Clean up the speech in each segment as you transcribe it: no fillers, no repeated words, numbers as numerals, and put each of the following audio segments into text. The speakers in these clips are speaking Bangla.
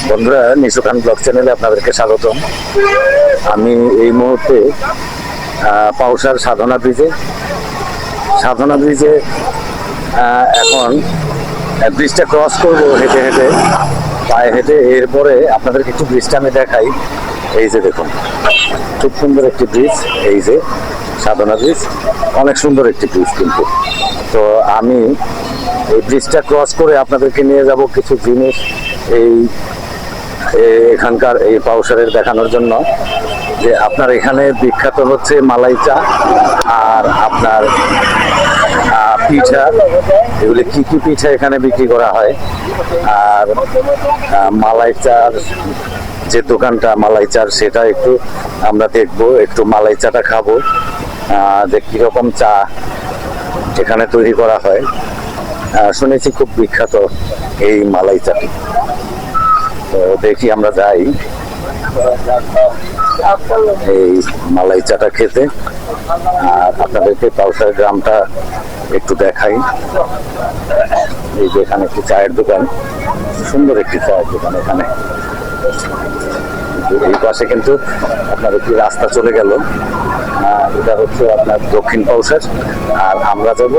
বন্ধুরা, নিশু খান ব্লগ চ্যানেলে আপনাদেরকে স্বাগতম। আমি এই মুহূর্তে পাউসার সাধনা ব্রিজে এখন ব্রিজটা ক্রস করবো হেঁটে হেঁটে, পায়ে হেঁটে। এরপরে আপনাদেরকে একটু ব্রিজটা আমি দেখাই। এই যে দেখুন, খুব সুন্দর একটি ব্রিজ। এই যে সাধনা ব্রিজ, অনেক সুন্দর একটি ব্রিজ। কিন্তু তো আমি এই ব্রিজটা ক্রস করে আপনাদেরকে নিয়ে যাব কিছু জিনিস এখানকার এই পাউসারের দেখানোর জন্য, যে আপনার এখানে বিখ্যাত হচ্ছে মালাই চা আর আপনার পিঠা। এগুলি কি কি পিঠা এখানে বিক্রি করা হয়, আর মালাই চার যে দোকানটা মালাই চার, সেটা একটু আমরা দেখবো, একটু মালাই চাটা খাবো, যে কিরকম চা এখানে তৈরি করা হয়। শুনেছি খুব বিখ্যাত এই মালাই চাটি। তো দেখি আমরা যাই এই মালাই চাটা খেতে, আর আপনাদেরকে পাউসার গ্রামটা একটু দেখাই। এই যে এখানে একটি চায়ের দোকান, সুন্দর একটি চায়ের দোকান এখানে। এই পাশে কিন্তু আপনার একটি রাস্তা চলে গেল, এটা হচ্ছে আপনার দক্ষিণ পাউসার। আর আমরা যাব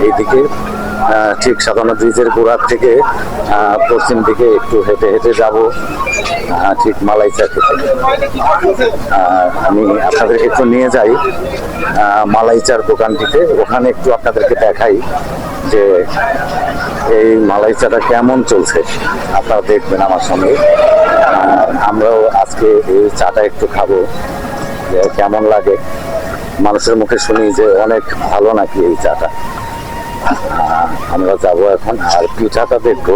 এইদিকে, ঠিক সাধনা ব্রিজের গোড়ার থেকে পশ্চিম দিকে একটু হেঁটে হেঁটে যাব, ঠিক মালাই চা খেতে। আমি আপনাদেরকে একটু নিয়ে যাই মালাই চার দোকানটিতে, ওখানে একটু আপনাদেরকে দেখাই যে এই মালাই চাটা কেমন চলছে। আপনারা দেখবেন আমার সঙ্গে। আমরাও আজকে এই চাটা একটু খাবো, যে কেমন লাগে। মানুষের মুখে শুনি যে অনেক ভালো নাকি এই চাটা। আমরা যাবো এখন, আর পিঠাটা দেখবো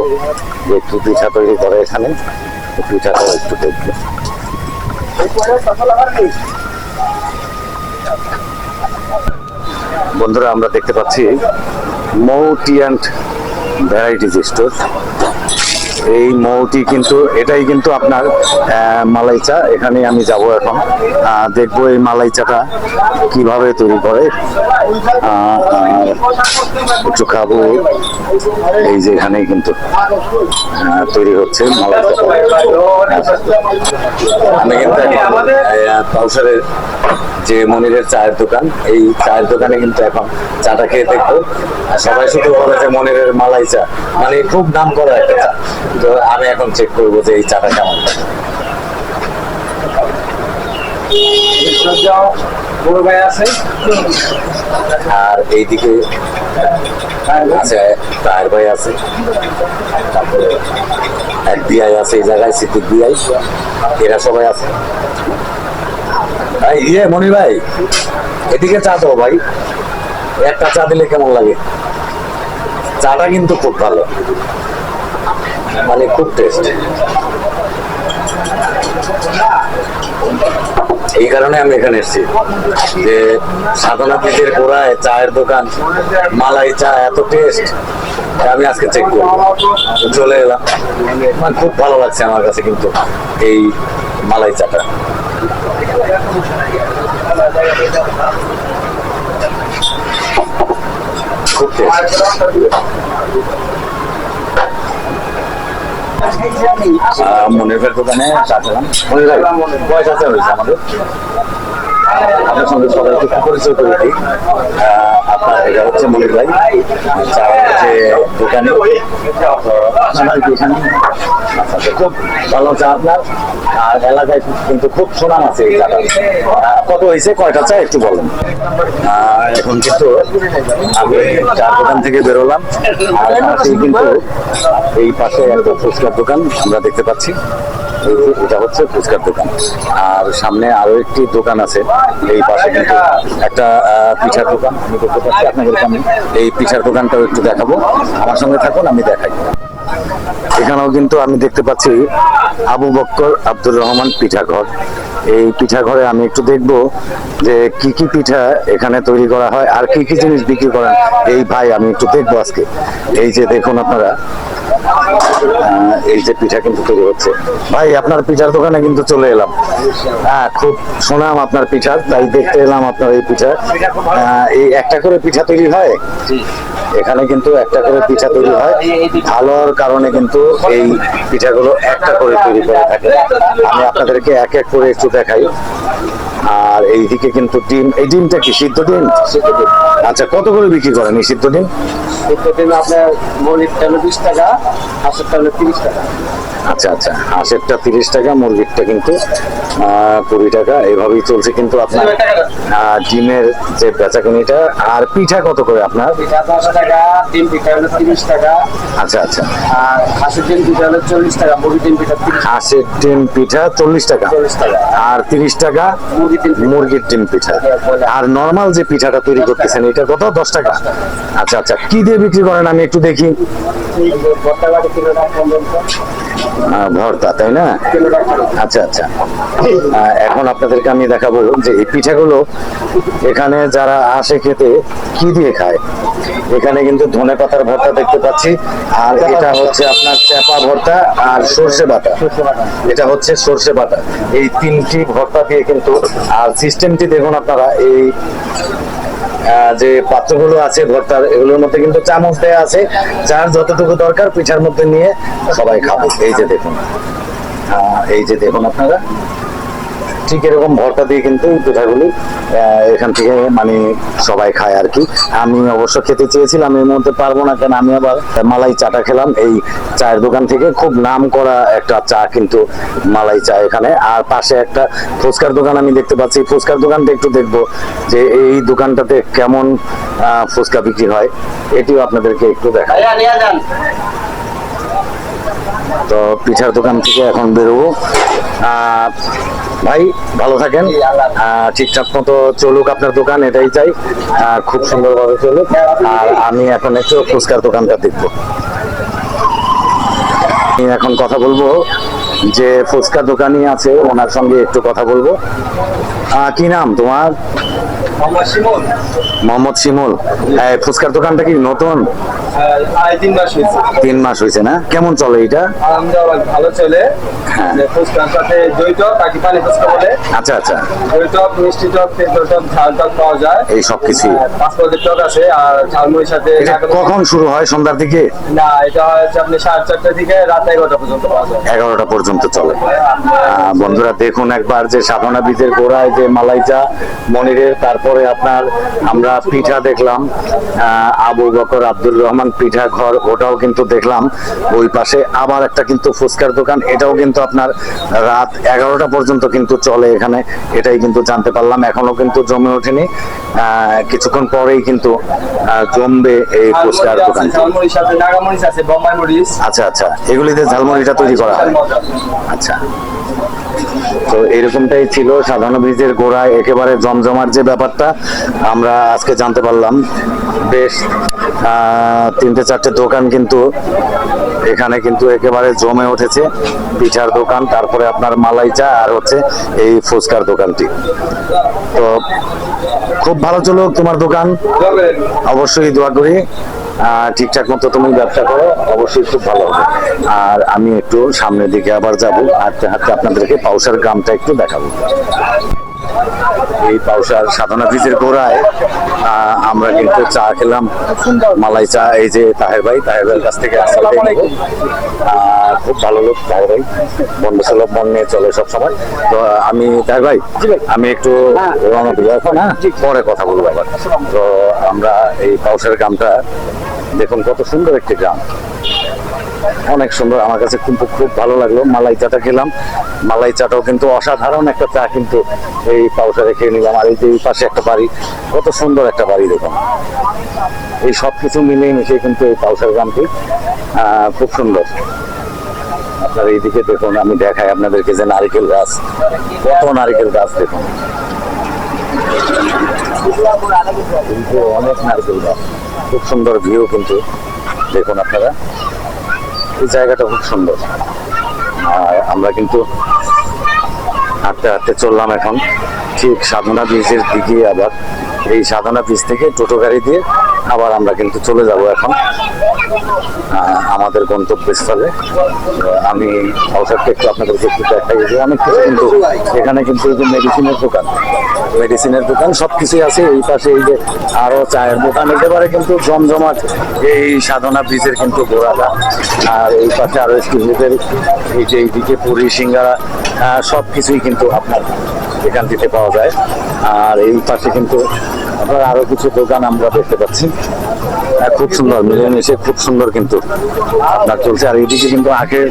যে কি পিঠা তৈরি করে এখানে, পিঠাটা একটু দেখবো। বন্ধুরা, আমরা দেখতে পাচ্ছি মৌটি অ্যান্ড ভ্যারাইটিজ স্টোর। এই মৌটি কিন্তু এটাই কিন্তু আপনার মালাই চা। এখানে আমি যাব এখন, দেখবো এই মালাই চাটা কিভাবে তৈরি করে, একটু খাবো। এই যে এখানেই কিন্তু তৈরি হচ্ছে মালাই চাটা। আমি কিন্তু পাউসারের যে মনিরের চায়ের দোকান, এই চায়ের দোকানে কিন্তু এখন চাটা খেয়ে দেখবো। সবাই শুধু বলে যে মনিরের মালাই চা মানে খুব নাম করা একটা চা। তো আমি এখন চেক করবো যে এই চাটা কেমন। আর এইদিকে আছে তাহের ভাই আছে, তারপরে এক বিআই আছে এই জায়গায়, সিদ্দিক বিআই, এরা সবাই আছে। ইয়ে মনির ভাই, এদিকে চা তো ভাই, একটা চা দিলে কেমন লাগে? চাটা কিন্তু খুব ভালো, মানে খুব টেস্ট। এই কারণে আমি এখানে এসেছি, যে সাধনা ব্রিজের গোড়ায় চায়ের দোকান, মালাই চা এত টেস্ট। আমি আজকে চেক করবো, চলে এলাম। মানে খুব ভালো লাগছে আমার কাছে কিন্তু এই মালাই চাটা। খুব টেস্ট। মনির ভাইয়ের দোকানে চা খেলাম। মনির ভাই, পয়সা চা হয়েছে আমাদের। আপনার সঙ্গে সবাই একটু পরিচয় করে দিই। আপনার এটা হচ্ছে মনির ভাই, চা হচ্ছে দোকানে। খুব ভালো চা আপনার, আর এলাকায় কিন্তু খুব সুনাম আছে এই চাটা। কত হয়েছে, কয়টা চা একটু বলেন। এখন কিন্তু আমি চার দোকান থেকে বেরোলাম, আর পাশেই কিন্তু এই পাশে একটা ফুচকার দোকান আমরা দেখতে পাচ্ছি। এটা হচ্ছে ফুচকার দোকান, আর সামনে আরো একটি দোকান আছে। এই পাশে কিন্তু একটা পিঠার দোকান আমি দেখতে পাচ্ছি। আপনাদের সামনে এই পিঠার দোকানটাও একটু দেখাবো, আমার সঙ্গে থাকুন, আমি দেখাই। এখানেও কিন্তু আমি দেখতে পাচ্ছি আবু বক্কর আব্দুর রহমান পিঠাঘর। এই পিঠাঘরে আমি একটু দেখবো যে কি কি পিঠা এখানে তৈরি করা হয়, আর কি কি জিনিস বিক্রি করেন এই ভাই, আমি একটু দেখবো আজকে। এই যে দেখুন আপনারা, এই যে পিঠা কিন্তু তৈরি হচ্ছে। ভাই, আপনার পিঠার দোকানে কিন্তু চলে এলাম। খুব সুনাম আপনার পিঠার, তাই দেখতে এলাম আপনার এই পিঠা। এই একটা করে পিঠা তৈরি হয়? এখানে কিন্তু একটা করে পিঠা তৈরি হয়, আলোর কারণে কিন্তু এই পিঠাগুলো একটা করে তৈরি করে থাকে। আমি আপনাদেরকে এক এক করে একটু দেখাই। আর এইদিকে কিন্তু ডিম, এই ডিমটা কি সিদ্ধ ডিম? আচ্ছা, কত করে বিক্রি করেন এই সিদ্ধ ডিম? আপনার মুরগিরটা 20 টাকা, হাঁসেরটা 30 টাকা। আচ্ছা আচ্ছা, হাঁসেরটা 30 টাকা, মুরগিরটা কিন্তু 20 টাকা। এইভাবেই চলছে কিন্তু আপনার ডিমের যে বেচাকেনিটা। আর পিঠা কত করে আপনার? পিঠা 10 টাকা, ডিম পিঠা 30 টাকা। আচ্ছা আচ্ছা, আর হাঁসের ডিম পিঠা 40 টাকা, মুরগির ডিম পিঠা 30 টাকা। হাঁসের ডিম পিঠা 40 টাকা, 40 টাকা। আর 30 টাকা মুরগির ডিম পিঠা। আর নরমাল যে পিঠাটা তৈরি করতেছেন এটা কত? 10 টাকা। আচ্ছা আচ্ছা, কি দিয়ে বিক্রি করেন আমি একটু দেখি। ভর্তা, তাই না? আচ্ছা আচ্ছা, এখন আপনাদেরকে আমি দেখাবো যে এই পিঠাগুলো এখানে যারা আসে খেতে কি দিয়ে খায়। এখানে কিন্তু ধনে পাতার ভর্তা দেখতে পাচ্ছি, আর এটা হচ্ছে আপনার চেপা ভর্তা আর সর্ষে বাটা। এটা হচ্ছে সর্ষে বাটা। এই তিনটি ভর্তা দিয়ে কিন্তু, আর সিস্টেমটি দেখুন আপনারা, এই যে পাত্রগুলো আছে ভর্তার, এগুলোর মধ্যে কিন্তু চামচ দেয়া আছে, যার যতটুকু দরকার পিঠার মধ্যে নিয়ে সবাই খাবে। এই যে দেখুন, এই যে দেখুন আপনারা, ঠিক এরকম ভর্তা দিয়ে কিন্তু পিঠাগুলি এখান থেকে মানে সবাই খায় আর কি। আমি অবশ্য খেতে চেয়েছিলাম, এর মধ্যে পারবো না, কেন আমি আবার মালাই চাটা খেলাম এই চায়ের দোকান থেকে। খুব নাম করা একটা চা কিন্তু মালাই চা এখানে। আর পাশে একটা ফুচকার দোকান আমি দেখতে পাচ্ছি। ফুচকার দোকানটা একটু দেখবো যে এই দোকানটাতে কেমন ফুচকা বিক্রি হয়, এটিও আপনাদেরকে একটু দেখাই। তো পিঠার দোকান থেকে এখন বেরোবো। ভাই ভালো থাকেন, ঠিকঠাক মতো চলুক আপনার দোকান, এটাই চাই, খুব সুন্দরভাবে চলুক। আর আমি এখন একটু ফুচকার দোকানটা দেখবো। আমি এখন কথা বলবো যে ফুচকা দোকানি আছে, ওনার সঙ্গে একটু কথা বলবো। কি নাম তোমার? মোহাম্মদ শিমুল। ফুচকার দোকানটা কি নতুন? 3 মাস হয়েছে না? কেমন চলে এটা? ভালো চলে। ফুচকার সাথে দই টক, কাকি পানি ফুচকা বলে। আচ্ছা আচ্ছা, দই টক, মিষ্টি টক, তেঁতুল টক, ঝাল টক পাওয়া যায়। এই সব কিছু 5 পদের টক আছে। আর ঝালমুড়ির সাথে এটা কখন শুরু হয়? সন্ধ্যার দিকে? না, এটা হচ্ছে আপনি 4:30 থেকে রাত 11টা পর্যন্ত পাওয়া যায়। 11টা পর্যন্ত চলে। বন্ধুরা দেখুন একবার, যে সাধনা বীজের গোড়ায় যে মালাই চা মনিরের, তারপরে আপনার আমরা পিঠা দেখলাম, আবু বকর আব্দুর রহমান পিঠা ঘর, ওটাও কিন্তু দেখলাম। ওই পাশে আবার একটা কিন্তু ফুচকার দোকান, এটাও কিন্তু আপনার রাত 11টা পর্যন্ত কিন্তু চলে এখানে, এটাই কিন্তু জানতে পারলাম। এখনো কিন্তু জমে ওঠেনি, কিছুক্ষণ পরেই কিন্তু জমবে এই ফুচকার দোকান। আচ্ছা আচ্ছা, এগুলিতে ঝালমুড়িটা তৈরি করা হয়। আচ্ছা, তো এরকমটাই ছিল সাধারণ বীজের গোড়ায় একেবারে জমজমার যে ব্যাপারটা আমরা আজকে জানতে পারলাম। বেশ 3-4টে দোকান কিন্তু এখানে কিন্তু একেবারে জমে উঠেছে। পিঠার দোকান, তারপরে আপনার মালাই চা, আর হচ্ছে এই ফুচকার দোকানটি। তো খুব ভালো চলো তোমার দোকান, অবশ্যই দোয়া করি ঠিকঠাক মতো তুমি ব্যবসা করো, অবশ্যই খুব ভালো হবে। আর আমি একটু সামনের দিকে আবার যাব, হাঁটতে হাঁটতে আপনাদেরকে পাউসার গ্রামটা একটু দেখাবো। এই পাউসার সাধনা বীজের গোড়ায় আমরা কিন্তু চা খেলাম, মালাই চা। এই যে তাহের ভাইয়ের কাছ থেকে খুব ভালো লোক তাহের ভাই, বন্ধু সুলভ মন নিয়ে চলে সব সময়। তো আমি তাহের ভাই, আমি একটু রওনা দিব এখন, পরে কথা বলবো আবার। তো আমরা এই পাউসার গ্রামটা দেখুন, কত সুন্দর একটি গ্রাম, অনেক সুন্দর। আমার কাছে কিন্তু খুব ভালো লাগলো। মালাই চাটা খেলাম, মালাই চাটাও কিন্তু অসাধারণ একটা চা কিন্তু এই পাউসারে খেয়ে নিলাম। আর এই যে এই পাশে একটা বাড়ি, কত সুন্দর একটা বাড়ি দেখুন। এই সব কিছু মিলিয়ে মিশিয়ে কিন্তু এই পাউসার গ্রামটি খুব সুন্দর। আপনার এইদিকে দেখুন, আমি দেখাই আপনাদেরকে যে নারিকেল গাছ, কত নারিকেল গাছ দেখুন, কিন্তু অনেক নারিকেল গাছ, খুব সুন্দর ভিউ কিন্তু দেখুন আপনারা। এই জায়গাটা খুব সুন্দর। আর আমরা কিন্তু হাঁটতে হাঁটতে চললাম এখন ঠিক সাধনা বীজের দিকে। আবার এই সাধনা বীজ থেকে টোটো গাড়ি দিয়ে আবার আমরা কিন্তু চলে যাব এখন আমাদের গন্তব্যস্থলে। আমি অবসরটা একটু আপনাদেরকে একটু দেখাই যে অনেক কিছু কিন্তু এখানে কিন্তু এই যে মেডিসিনের দোকান সবকিছুই আছে। এই পাশে এই যে আরো চায়ের দোকান, একেবারে কিন্তু জমজমাট এই সাধনা ব্রিজের কিন্তু গোড়াটা। আর এই পাশে আরো স্টিলের এই যে এইদিকে পুরি সিঙ্গারা সবকিছুই কিন্তু আপনার এখান থেকে পাওয়া যায়। আর এই পাশে কিন্তু আপনার আরো কিছু দোকান আমরা দেখতে পাচ্ছি, খুব সুন্দর মিলেমিশে খুব সুন্দর কিন্তু আপনার চলছে। আর এইদিকে কিন্তু আখের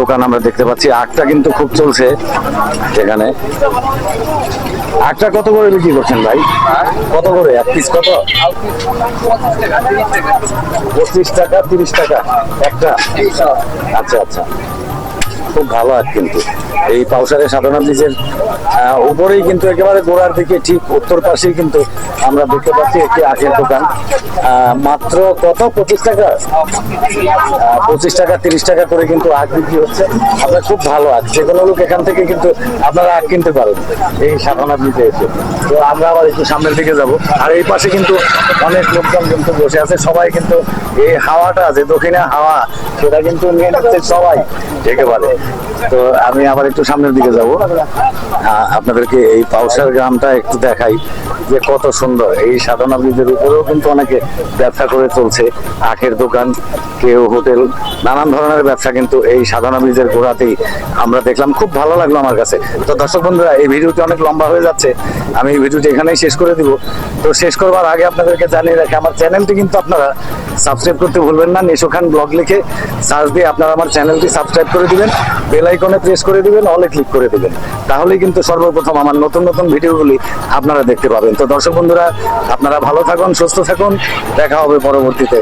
দোকান আমরা দেখতে পাচ্ছি, আখটা কিন্তু খুব চলছে এখানে। আখটা কত করে বিক্রি করছেন ভাই? কত করে এক পিস? কত? 25 টাকা 30 টাকা একটা? আচ্ছা আচ্ছা, খুব ভালো আখ কিন্তু। এই পাউসারের সাধনা ব্রিজের উপরেই কিন্তু একেবারে গোড়ার দিকে ঠিক উত্তর পাশেই কিন্তু আমরা দেখতে পাচ্ছি একটি আখের দোকান। মাত্র কত? 25 টাকা 25 টাকা 30 টাকা করে কিন্তু আখ বিক্রি হচ্ছে। আপনার খুব ভালো আখ, যে কোনো লোক এখান থেকে কিন্তু আপনারা আখ কিনতে পারেন এই সাধনা ব্রিজে এসে। তো আমরা আবার একটু সামনের দিকে যাব। আর এই পাশে কিন্তু অনেক লোকজন কিন্তু বসে আছে, সবাই কিন্তু এই হাওয়াটা যে দক্ষিণে হাওয়া সেটা কিন্তু নিয়ে নিচ্ছে সবাই একেবারে। তো আমি আবার একটু সামনের দিকে যাব, আপনাদেরকে এই পাউসার গ্রামটা একটু দেখাই যে কত সুন্দর। এই সাধনা ব্রিজের উপরেও কিন্তু অনেকে ব্যবসা করে চলছে, আখের দোকান, কেউ হোটেল, নানান ধরনের ব্যবসা কিন্তু এই সাধনা ব্রিজের গোড়াতেই আমরা দেখলাম। খুব ভালো লাগলো আমার কাছে। তো দর্শক বন্ধুরা, এই ভিডিওটি অনেক লম্বা হয়ে যাচ্ছে, আমি এই ভিডিওটি এখানেই শেষ করে দিব। তো শেষ করবার আগে আপনাদেরকে জানিয়ে রাখি, আমার চ্যানেলটি কিন্তু আপনারা সাবস্ক্রাইব করতে ভুলবেন না। নিশো খান ব্লগ লিখে সার্চ দিয়ে আপনারা আমার চ্যানেলটি সাবস্ক্রাইব করে দিবেন, বেল আইকনে প্রেস করে দিবেন, অলে ক্লিক করে দিবেন, তাহলেই কিন্তু সর্বপ্রথম আমার নতুন নতুন ভিডিওগুলি আপনারা দেখতে পাবেন। তো দর্শক বন্ধুরা, আপনারা ভালো থাকুন, সুস্থ থাকুন, দেখা হবে পরবর্তীতে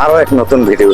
আরো এক নতুন ভিডিও।